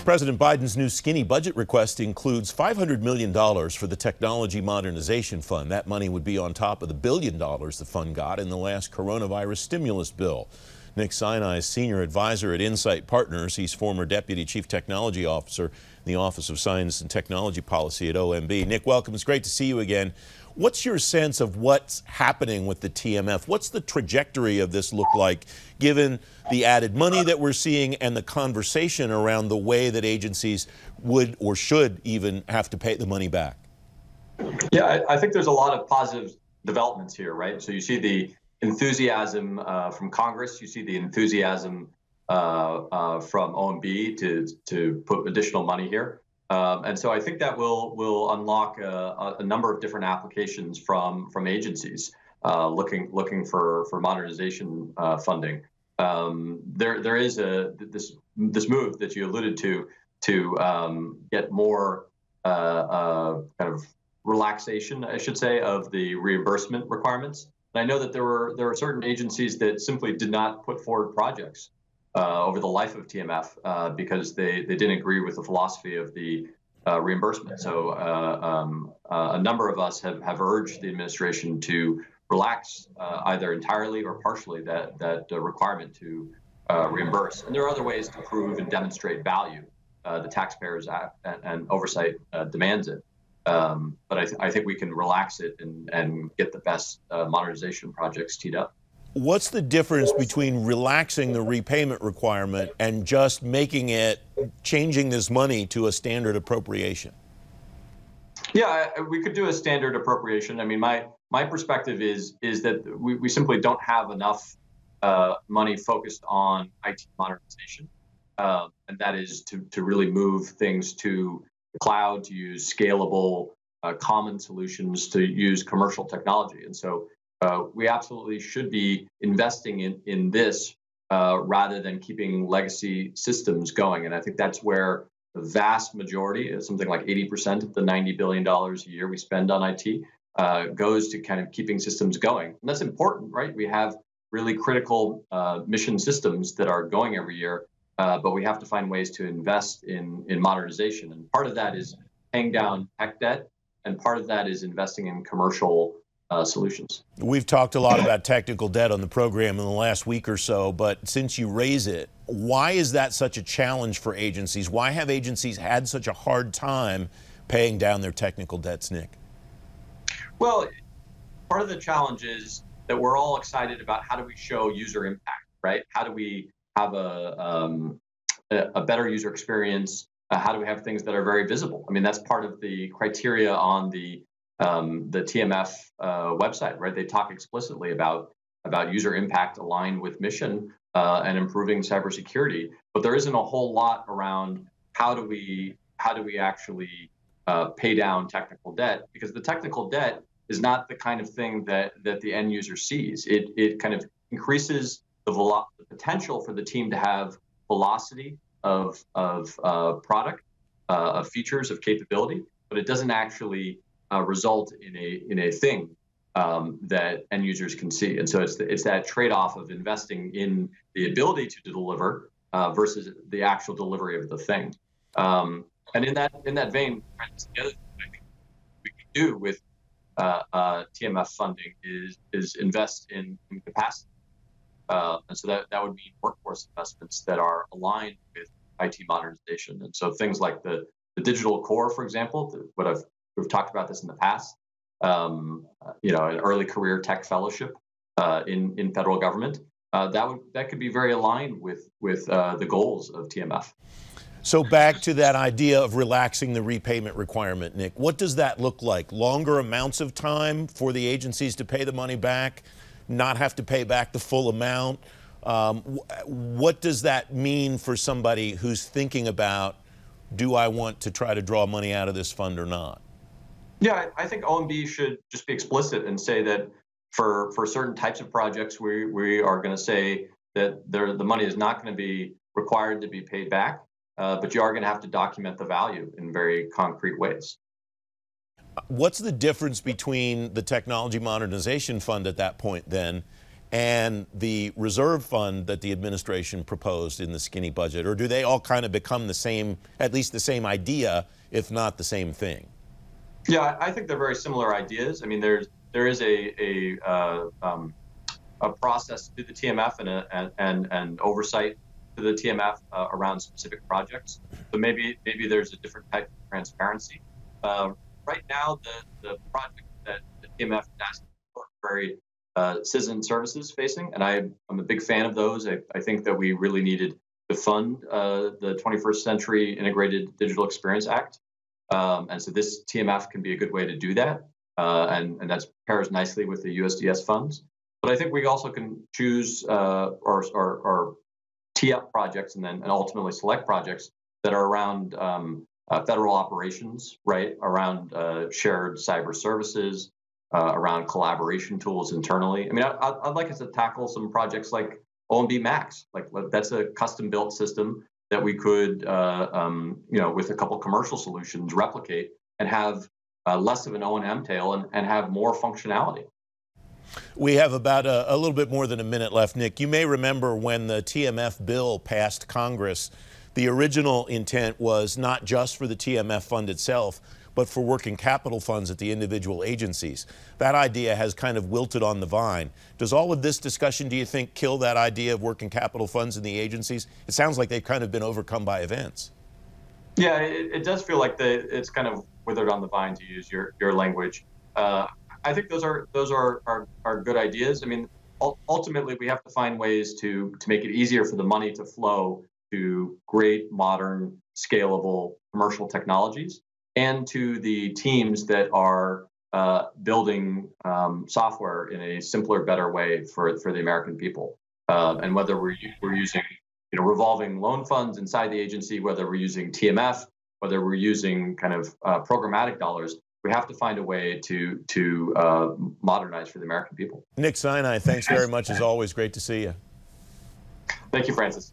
President Biden's new skinny budget request includes $500 million for the Technology Modernization Fund. That money would be on top of the $1 billion the fund got in the last coronavirus stimulus bill. Nick Sinai is senior advisor at Insight Partners. He's former deputy chief technology officer in the Office of Science and Technology Policy at OMB. Nick, welcome. It's great to see you again. What's your sense of what's happening with the TMF? What's the trajectory of this look like, given the added money that we're seeing and the conversation around the way that agencies would or should even have to pay the money back? Yeah, I think there's a lot of positive developments here, right? So you see the enthusiasm from Congress, you see the enthusiasm from OMB to put additional money here. And so I think that will unlock a number of different applications from agencies looking for modernization funding. There is this move that you alluded to get more kind of relaxation, I should say, of the reimbursement requirements. And I know that there are certain agencies that simply did not put forward projects over the life of TMF because they didn't agree with the philosophy of the reimbursement. So a number of us have urged the administration to relax either entirely or partially that requirement to reimburse. And there are other ways to prove and demonstrate value. The Taxpayers Act and oversight demands it. But I think we can relax it and get the best modernization projects teed up. What's the difference between relaxing the repayment requirement and just changing this money to a standard appropriation? Yeah, we could do a standard appropriation. I mean, my perspective is that we simply don't have enough money focused on IT modernization, and that is to really move things to the cloud, to use scalable, common solutions, to use commercial technology. And so we absolutely should be investing in this rather than keeping legacy systems going. And I think that's where the vast majority, something like 80% of the $90 billion a year we spend on IT, goes to kind of keeping systems going. And that's important, right? We have really critical mission systems that are going every year, but we have to find ways to invest in modernization. And part of that is paying down tech debt, and part of that is investing in commercial solutions. We've talked a lot about technical debt on the program in the last week or so, but since you raise it, why is that such a challenge for agencies? Why have agencies had such a hard time paying down their technical debts, Nick? Well, part of the challenge is that we're all excited about how do we show user impact, right? How do we have a better user experience? How do we have things that are very visible? I mean, that's part of the criteria on the TMF website, right? They talk explicitly about user impact aligned with mission and improving cybersecurity, but there isn't a whole lot around how do we actually pay down technical debt, because the technical debt is not the kind of thing that the end user sees. It kind of increases the potential for the team to have velocity of product, of features, of capability, but it doesn't actually result in a thing that end users can see. And so it's that trade-off of investing in the ability to deliver versus the actual delivery of the thing. And in that vein, the other thing I think we can do with TMF funding is invest in capacity. And so that would mean workforce investments that are aligned with IT modernization. And so things like the digital core, for example, we've talked about this in the past, an early career tech fellowship in federal government, that could be very aligned with the goals of TMF. So back to that idea of relaxing the repayment requirement, Nick, what does that look like? Longer amounts of time for the agencies to pay the money back, not have to pay back the full amount? What does that mean for somebody who's thinking about, do I want to try to draw money out of this fund or not? Yeah, I think OMB should just be explicit and say that for certain types of projects, we are going to say that the money is not going to be required to be paid back, but you are going to have to document the value in very concrete ways. What's the difference between the Technology Modernization Fund at that point then and the reserve fund that the administration proposed in the skinny budget? Or do they all kind of become the same, at least the same idea, if not the same thing? Yeah, I think they're very similar ideas. I mean, there is a process to the TMF and oversight to the TMF around specific projects. So maybe there's a different type of transparency. Right now, the project that the TMF is asking for are very citizen services facing, and I'm a big fan of those. I think that we really needed to fund the 21st Century Integrated Digital Experience Act. And so this TMF can be a good way to do that. And that pairs nicely with the USDS funds. But I think we also can choose or tee up projects and ultimately select projects that are around federal operations, right? Around shared cyber services, around collaboration tools internally. I mean, I'd like us to tackle some projects like OMB Max. Like that's a custom-built system that we could, with a couple commercial solutions, replicate and have less of an O&M tail and have more functionality. We have about a little bit more than a minute left, Nick. You may remember when the TMF bill passed Congress, the original intent was not just for the TMF fund itself, but for working capital funds at the individual agencies. That idea has kind of wilted on the vine. Does all of this discussion, do you think, kill that idea of working capital funds in the agencies? It sounds like they've kind of been overcome by events. Yeah, it does feel like it's kind of withered on the vine, to use your language. I think those are good ideas. I mean, ultimately, we have to find ways to make it easier for the money to flow to great, modern, scalable commercial technologies, and to the teams that are building software in a simpler, better way for the American people. And whether we're using revolving loan funds inside the agency, whether we're using TMF, whether we're using kind of programmatic dollars, we have to find a way to modernize for the American people. Nick Sinai, thanks very much as always. Great to see you. Thank you, Francis.